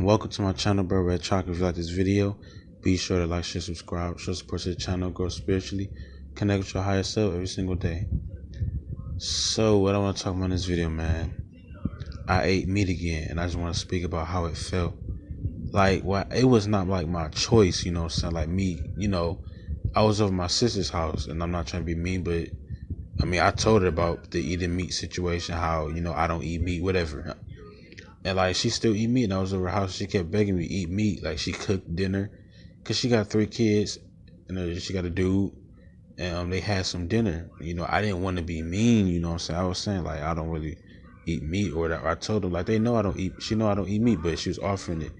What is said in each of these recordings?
Welcome to my channel, bro. Red Chakra. If you like this video, be sure to like, share, subscribe, show support to the channel, grow spiritually, connect with your higher self every single day. So what I want to talk about in this video, man, I ate meat again, and I just want to speak about how it felt. Like, what, it was not like my choice, you know what I'm saying? Like me, I was over my sister's house, and I'm not trying to be mean, but I mean, I told her about the eating meat situation, how, I don't eat meat, whatever. And like, she still eat meat, and I was over her house. She kept begging me to eat meat. Like, she cooked dinner, cause she got 3 kids, and she got a dude, and they had some dinner. I didn't want to be mean. You know what I'm saying? I was saying like, I don't really eat meat or whatever. I told them like, they know I don't eat. She know I don't eat meat, but she was offering it.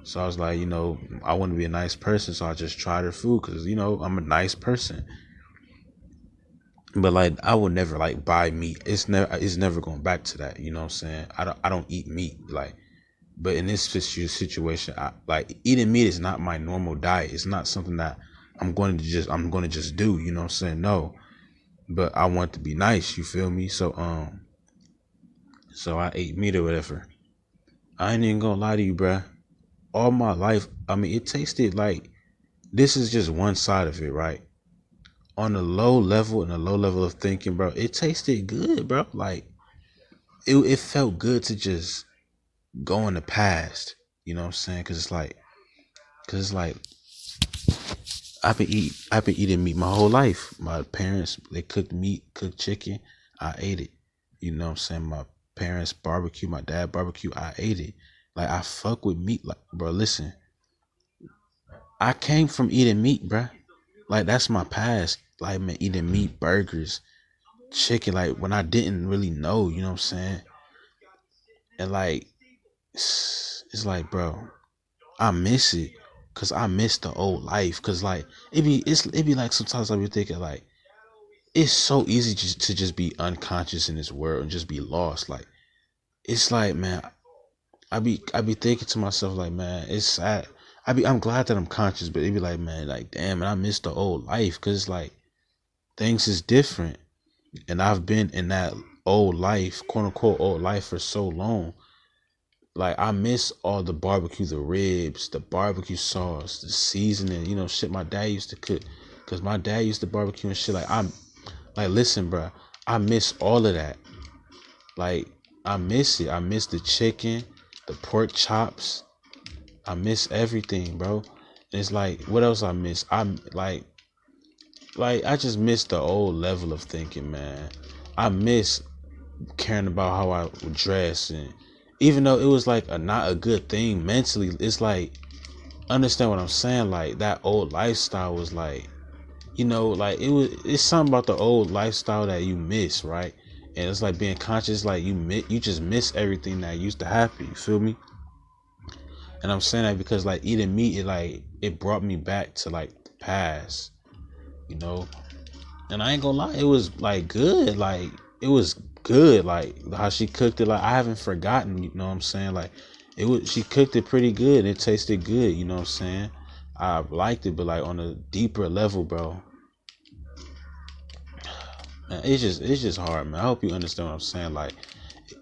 So I was like, I want to be a nice person, so I just tried her food, cause I'm a nice person. But like, I would never like buy meat. It's never going back to that. You know what I'm saying? I don't eat meat. Like, but in this situation, like, eating meat is not my normal diet. It's not something that I'm going to just do. You know what I'm saying? No, but I want to be nice. You feel me? So I ate meat or whatever. I ain't even gonna lie to you, bruh. All my life, I mean, it tasted like, this is just one side of it, right? On a low level and a low level of thinking, bro, it tasted good, bro. Like, it felt good to just go in the past. You know what I'm saying? Cause it's like I've been eating meat my whole life. My parents, they cooked meat, cooked chicken, I ate it. You know what I'm saying? My parents barbecue, my dad barbecue, I ate it. Like, I fuck with meat. Like, bro, listen, I came from eating meat, bro. Like, that's my past. Like, man, eating meat, burgers, chicken, like, when I didn't really know, you know what I'm saying? And like, it's like, bro, I miss it, cause I miss the old life. Cause like, it be like, sometimes I be thinking like, it's so easy to just be unconscious in this world and just be lost. Like, it's like, man, I be thinking to myself like, man, it's sad. I'm glad that I'm conscious, but it be like, man, like, damn, man, I miss the old life, cause it's like, things is different. And I've been in that old life, quote unquote old life, for so long. Like, I miss all the barbecue, the ribs, the barbecue sauce, the seasoning, shit my dad used to cook. Cause my dad used to barbecue and shit. Like, listen, bro, I miss all of that. Like, I miss it. I miss the chicken, the pork chops. I miss everything, bro. And it's like, what else I miss? I'm like, I just miss the old level of thinking, man. I miss caring about how I would dress, and even though it was like not a good thing mentally, it's like, understand what I'm saying? Like, that old lifestyle was like, like, it's something about the old lifestyle that you miss, right? And it's like being conscious, like, you just miss everything that used to happen. You feel me? And I'm saying that because like, eating meat, it brought me back to like the past, you know. And I ain't gonna lie, it was like good. Like, it was good. Like, how she cooked it, like, I haven't forgotten, you know what I'm saying? Like, she cooked it pretty good, and it tasted good, you know what I'm saying? I liked it, but like, on a deeper level, bro, man, it's just hard, man. I hope you understand what I'm saying. Like,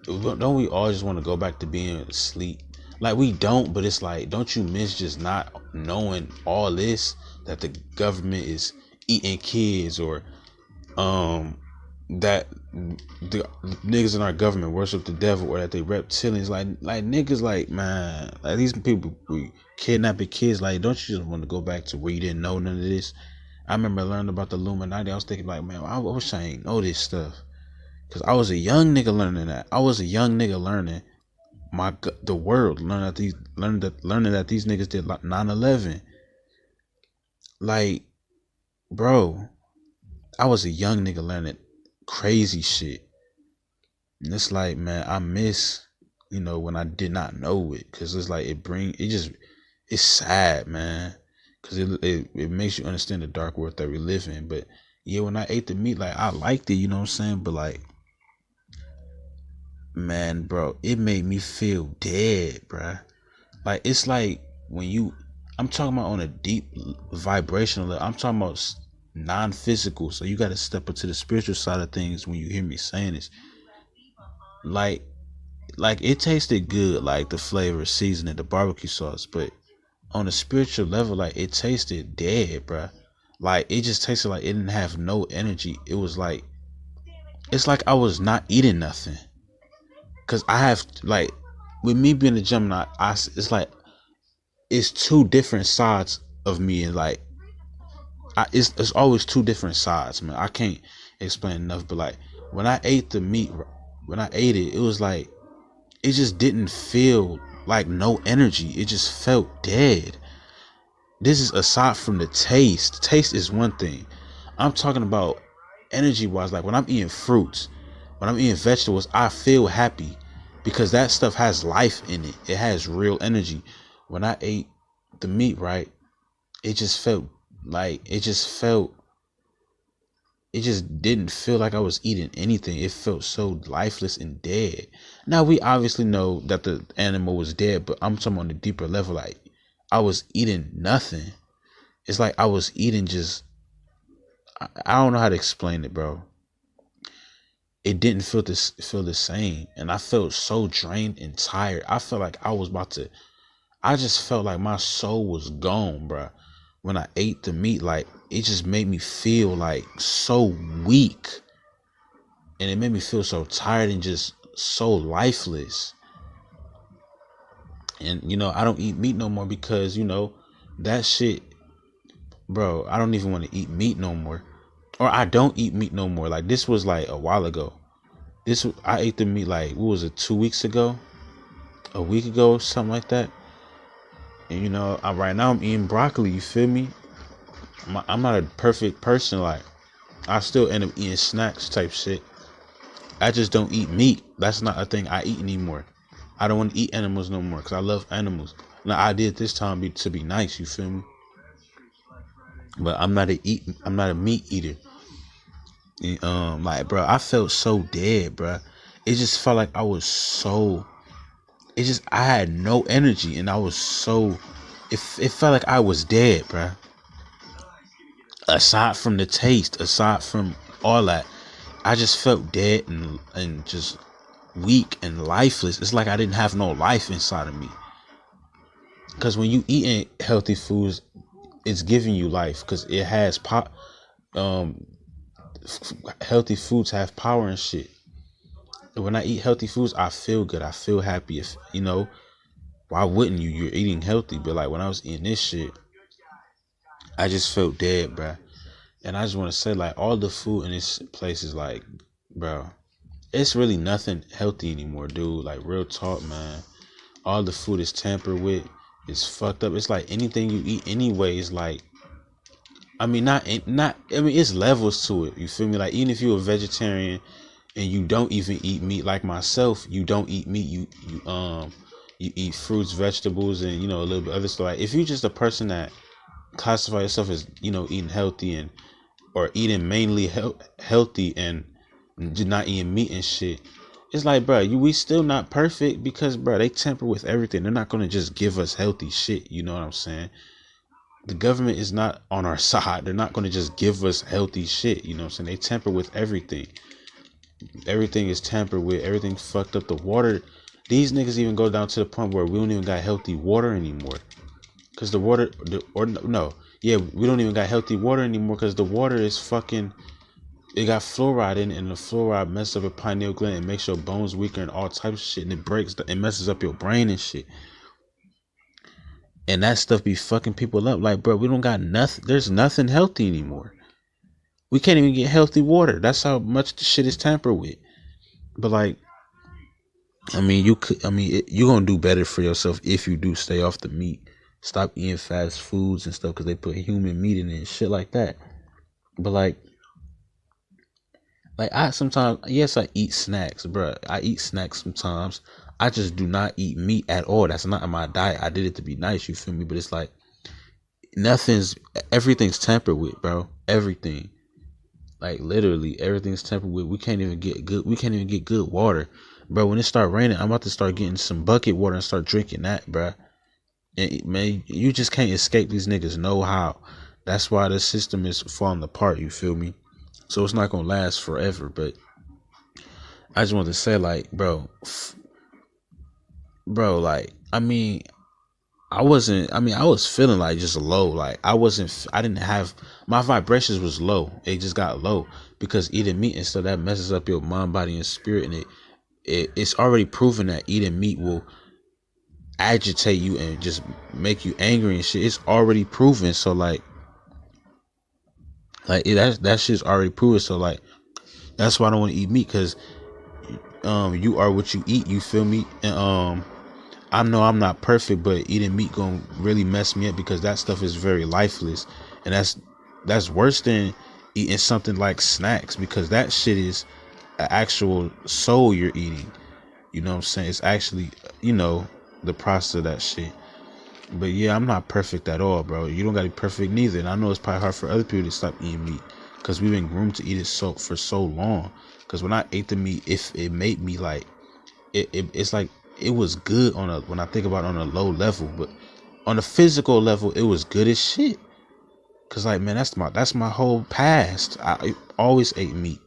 don't we all just want to go back to being asleep? Like, we don't, but it's like, don't you miss just not knowing all this, that the government is eating kids, or that the niggas in our government worship the devil, or that they reptilians? Like niggas, like, man, like, these people we kidnapping kids. Like, don't you just want to go back to where you didn't know none of this? I remember learning about the Illuminati. I was thinking like, man, I wish I ain't know this stuff, because I was a young nigga learning that. I was a young nigga learning the world, learning that these niggas did like 9/11. Like, bro, I was a young nigga learning crazy shit. And it's like, man, I miss, when I did not know it. Cause it's like, it's sad, man. Cause it makes you understand the dark world that we live in. But yeah, when I ate the meat, like, I liked it, you know what I'm saying? But like, man, bro, it made me feel dead, bruh. Like, it's like, I'm talking about on a deep vibrational level. I'm talking about non-physical. So you got to step into the spiritual side of things when you hear me saying this. Like, like it tasted good, like the flavor, seasoning, the barbecue sauce, but on a spiritual level, like it tasted dead, bruh. Like it just tasted like it didn't have no energy. It was like, it's like I was not eating nothing. Cause I have, like, with me being a Gemini, it's like it's two different sides of me, and like it's always two different sides, man. I can't explain enough, but like when I ate the meat, when I ate it, it was like it just didn't feel like no energy. It just felt dead. This is aside from the taste. Taste is one thing. I'm talking about energy wise. Like when I'm eating fruits, when I'm eating vegetables, I feel happy because that stuff has life in it. It has real energy. When I ate the meat, right, it just felt like it just didn't feel like I was eating anything. It felt so lifeless and dead. Now we obviously know that the animal was dead, but I'm talking on the deeper level. Like I was eating nothing. It's like I was eating just, I don't know how to explain it, bro. It didn't feel the same, and I felt so drained and tired. I felt like I was about to. I just felt like my soul was gone, bro. When I ate the meat, like it just made me feel like so weak, and it made me feel so tired and just so lifeless. And I don't eat meat no more because that shit, bro. I don't even want to eat meat no more. Or I don't eat meat no more. Like this was like a while ago. I ate the meat like, what was it, 2 weeks ago, a week ago, something like that. And right now I'm eating broccoli. You feel me? I'm not a perfect person. Like I still end up eating snacks type shit. I just don't eat meat. That's not a thing I eat anymore. I don't want to eat animals no more because I love animals. Now I did this time to be nice. You feel me? But I'm not a meat eater. Like, bro, I felt so dead, bro. It just felt like I had no energy, and I was so, it felt like I was dead, bro. Aside from the taste, aside from all that, I just felt dead and just weak and lifeless. It's like I didn't have no life inside of me. Because when you eating healthy foods, it's giving you life because it has healthy foods have power and shit. When I eat healthy foods, I feel good. I feel happy. If why wouldn't you? You're eating healthy. But like when I was eating this shit, I just felt dead, bruh. And I just want to say, like, all the food in this place is like, bro, it's really nothing healthy anymore, dude. Like, real talk, man. All the food is tampered with. It's fucked up. It's like anything you eat anyway is like, I mean, it's levels to it. You feel me? Like, even if you're a vegetarian and you don't even eat meat, like myself, you don't eat meat. You eat fruits, vegetables, and a little bit other stuff. Like, if you're just a person that classify yourself as eating healthy or eating mainly healthy and not eating meat and shit, it's like, bro, we still not perfect because, bro, they tamper with everything. They're not gonna just give us healthy shit. You know what I'm saying? The government is not on our side. They're not gonna just give us healthy shit. You know what I'm saying? They tamper with everything. Everything is tampered with. Everything fucked up. The water. These niggas even go down to the point where we don't even got healthy water anymore. Cause the water, we don't even got healthy water anymore. Cause the water is fucking, it got fluoride in it, and the fluoride messes up your pineal gland and makes your bones weaker and all types of shit, and it messes up your brain and shit. And that stuff be fucking people up. Like, bro, we don't got nothing. There's nothing healthy anymore. We can't even get healthy water. That's how much the shit is tampered with. But like, I mean, you're gonna do better for yourself if you do stay off the meat. Stop eating fast foods and stuff because they put human meat in it and shit like that. But like I sometimes, yes, I eat snacks, bro. I eat snacks sometimes. I just do not eat meat at all. That's not in my diet. I did it to be nice, you feel me? But it's like everything's tampered with, bro. Everything. Like literally everything's tampered with. We can't even get good water. Bro, when it start raining, I'm about to start getting some bucket water and start drinking that, bro. And man, you just can't escape these niggas no how. That's why the system is falling apart, you feel me? So it's not gonna last forever. But I just want to say, like, bro, bro, like, I wasn't, I was feeling like just low. Like, I didn't have, my vibrations was low. It just got low because eating meat and stuff, that messes up your mind, body, and spirit. And it's already proven that eating meat will agitate you and just make you angry and shit. It's already proven. So that shit's already proven. So like, that's why I don't want to eat meat, because you are what you eat. You feel me? And I know I'm not perfect, but eating meat gonna really mess me up because that stuff is very lifeless, and that's worse than eating something like snacks, because that shit is an actual soul you're eating. You know what I'm saying? It's actually, the process of that shit. But yeah, I'm not perfect at all, bro. You don't gotta be perfect neither. And I know it's probably hard for other people to stop eating meat because we've been groomed to eat it for so long. Because when I ate the meat, if it made me like it's like it was good when I think about it on a low level, but on a physical level, it was good as shit. Cause like, man, that's my whole past. I always ate meat,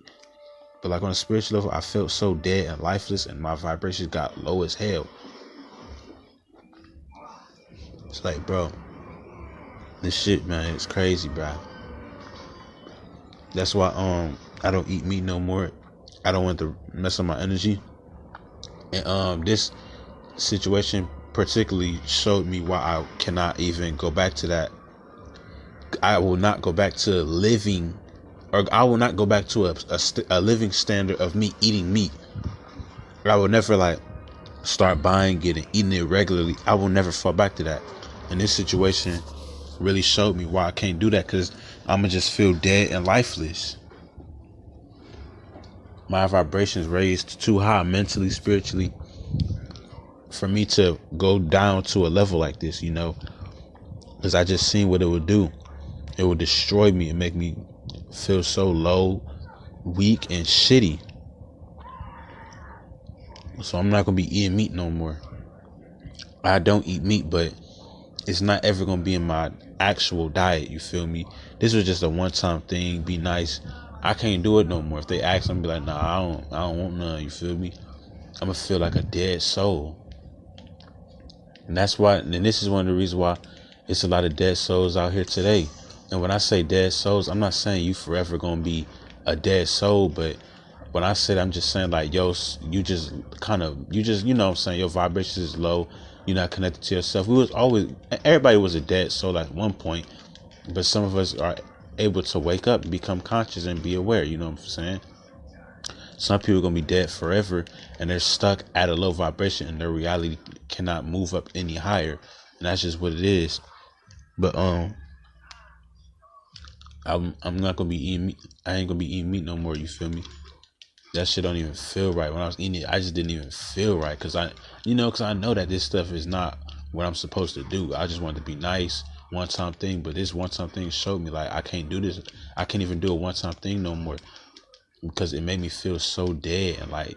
but like on a spiritual level, I felt so dead and lifeless, and my vibrations got low as hell. It's like, bro, this shit, man, it's crazy, bro. That's why I don't eat meat no more. I don't want to mess up my energy. And this situation particularly showed me why I cannot even go back to that. I will not go back to living, or I will not go back to a living standard of me eating meat. I will never like start buying it and eating it regularly. I will never fall back to that. And this situation really showed me why I can't do that, because I'm gonna just feel dead and lifeless. My vibrations raised too high mentally, spiritually, for me to go down to a level like this, because I just seen what it would do. It would destroy me and make me feel so low, weak, and shitty. So I'm not gonna be eating meat no more. I don't eat meat, but it's not ever gonna be in my actual diet. You feel me? This was just a one-time thing. Be nice. I can't do it no more. If they ask, I'm gonna be like, nah, I don't want none. You feel me? I'm gonna feel like a dead soul. And that's why, and this is one of the reasons why it's a lot of dead souls out here today. And when I say dead souls, I'm not saying you forever gonna be a dead soul, but when I said, I'm just saying like, yo, you just, you know what I'm saying, your vibration is low, you're not connected to yourself. Everybody was a dead soul at one point, but some of us are able to wake up, become conscious, and be aware, you know what I'm saying? Some people are gonna be dead forever, and they're stuck at a low vibration, and their reality cannot move up any higher, and that's just what it is. But I'm not gonna be eating meat. I ain't gonna be eating meat no more. You feel me? That shit don't even feel right. When I was eating it, I just didn't even feel right, because I know that this stuff is not what I'm supposed to do. I just wanted to be nice, one time thing, but this one time thing showed me like I can't do this. I can't even do a one time thing no more, because it made me feel so dead, and like,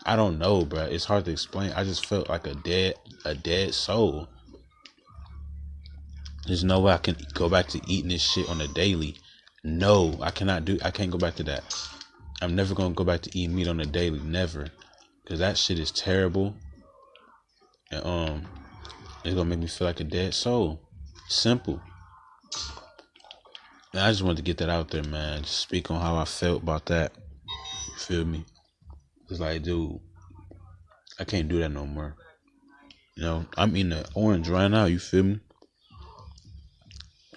I don't know, bro. It's hard to explain. I just felt like a dead soul. There's no way I can go back to eating this shit on a daily. No, I can't go back to that. I'm never gonna go back to eating meat on a daily, never, because that shit is terrible, and it's gonna make me feel like a dead soul. Simple. And I just wanted to get that out there, man. Just speak on how I felt about that. You feel me? It's like, dude, I can't do that no more. I'm eating an orange right now. You feel me?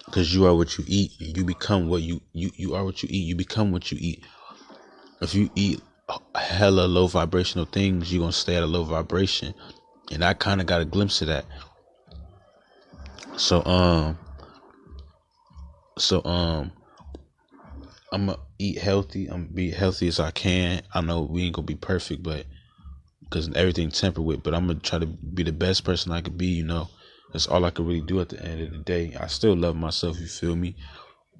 Because you are what you eat. You become what you are what you eat. You become what you eat. If you eat hella low vibrational things, you're gonna stay at a low vibration. And I kind of got a glimpse of that. So I'm gonna eat healthy. I'm gonna be healthy as I can. I know we ain't gonna be perfect, but because everything's tempered with. But I'm gonna try to be the best person I could be. That's all I can really do at the end of the day. I still love myself. You feel me?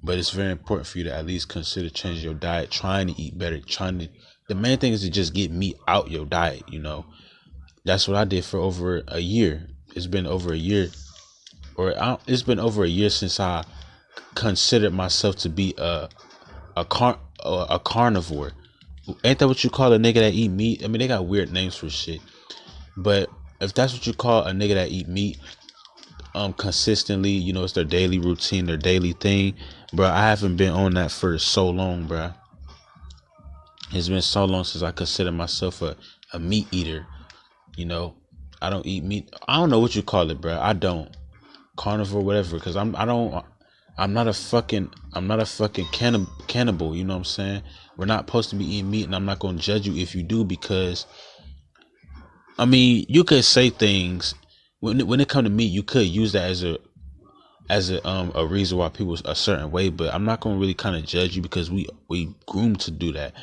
But it's very important for you to at least consider changing your diet, trying to eat better, the main thing is to just get meat out your diet. That's what I did for over a year. It's been over a year, it's been over a year since I considered myself to be a carnivore. Ain't that what you call a nigga that eat meat? I mean, they got weird names for shit, but if that's what you call a nigga that eat meat consistently, you know, it's their daily routine, their daily thing, bro. I haven't been on that for so long, bro. It's been so long since I consider myself a meat eater. You know, I don't eat meat. I don't know what you call it, bro. I don't carnivore, whatever, because I'm not a fucking cannibal. You know what I'm saying? We're not supposed to be eating meat, and I'm not gonna judge you if you do, because I mean, you could say things when it comes to meat. You could use that as a reason why people a certain way, but I'm not gonna really kind of judge you because we groomed to do that.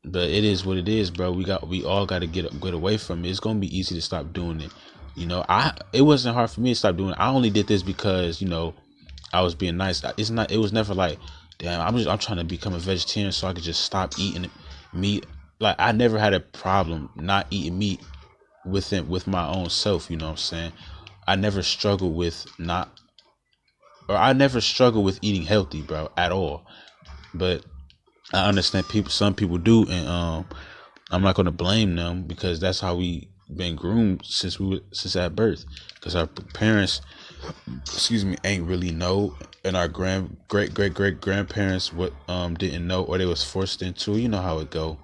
But it is what it is, bro. We all got to get away from it. It's gonna be easy to stop doing it. You know, it wasn't hard for me to stop doing it. I only did this because, you know, I was being nice. It was never like, damn, I'm trying to become a vegetarian so I could just stop eating meat. Like, I never had a problem not eating meat with my own self. You know what I'm saying? I never struggled with eating healthy, bro, at all. But I understand some people do, and I'm not gonna blame them, because that's how we been groomed since at birth. Because our parents, ain't really know, and our great grandparents didn't know, or they was forced into. You know how it go.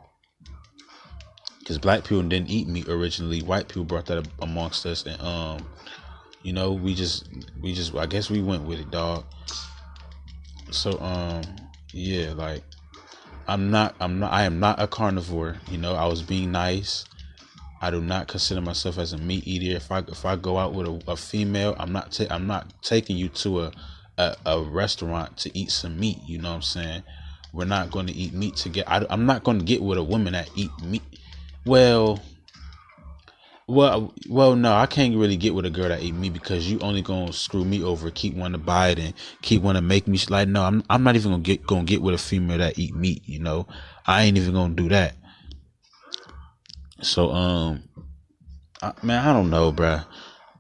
Because black people didn't eat meat originally. White people brought that amongst us, and you know, we just I guess we went with it, dog. So yeah, like, I am not a carnivore. You know, I was being nice. I do not consider myself as a meat eater. If I go out with a female, I'm not taking you to a restaurant to eat some meat. You know what I'm saying? We're not going to eat meat together. I'm not going to get with a woman that eat meat. Well, no, I can't really get with a girl that eat meat, because you only gonna screw me over, keep wanting to buy it, and keep wanting to make me like, no, I'm not even gonna get with a female that eat meat. You know, I ain't even gonna do that. So man, I don't know, bruh.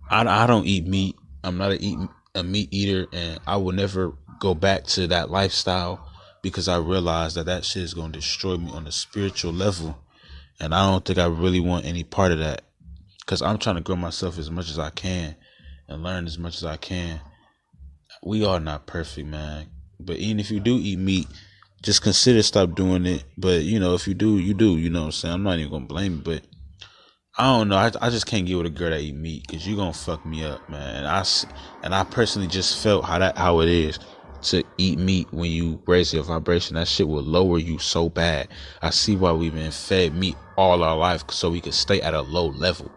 I don't eat meat. I'm not a meat eater, and I will never go back to that lifestyle, because I realize that shit is gonna destroy me on a spiritual level, and I don't think I really want any part of that. Because I'm trying to grow myself as much as I can and learn as much as I can. We are not perfect, man. But even if you do eat meat, just consider stop doing it. But, you know, if you do, you do. You know what I'm saying? I'm not even going to blame you. But I don't know. I just can't get with a girl that eat meat, because you're going to fuck me up, man. And I personally just felt how it is to eat meat when you raise your vibration. That shit will lower you so bad. I see why we've been fed meat all our life, so we could stay at a low level.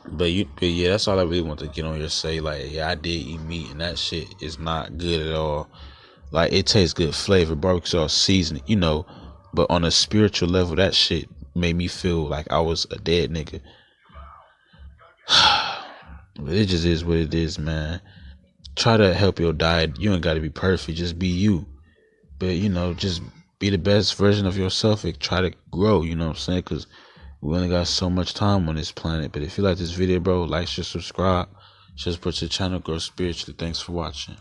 But yeah, that's all I really want to get on here, say, like, yeah, I did eat meat, and that shit is not good at all. Like, it tastes good flavor, barbecue sauce, seasoning, you know, but on a spiritual level, that shit made me feel like I was a dead nigga. But it just is what it is, man. Try to help your diet. You ain't got to be perfect, just be you. But, you know, just be the best version of yourself and try to grow, you know what I'm saying? Because we only got so much time on this planet. But if you like this video, bro, like, share, subscribe. Just put your channel, grow spiritually. Thanks for watching.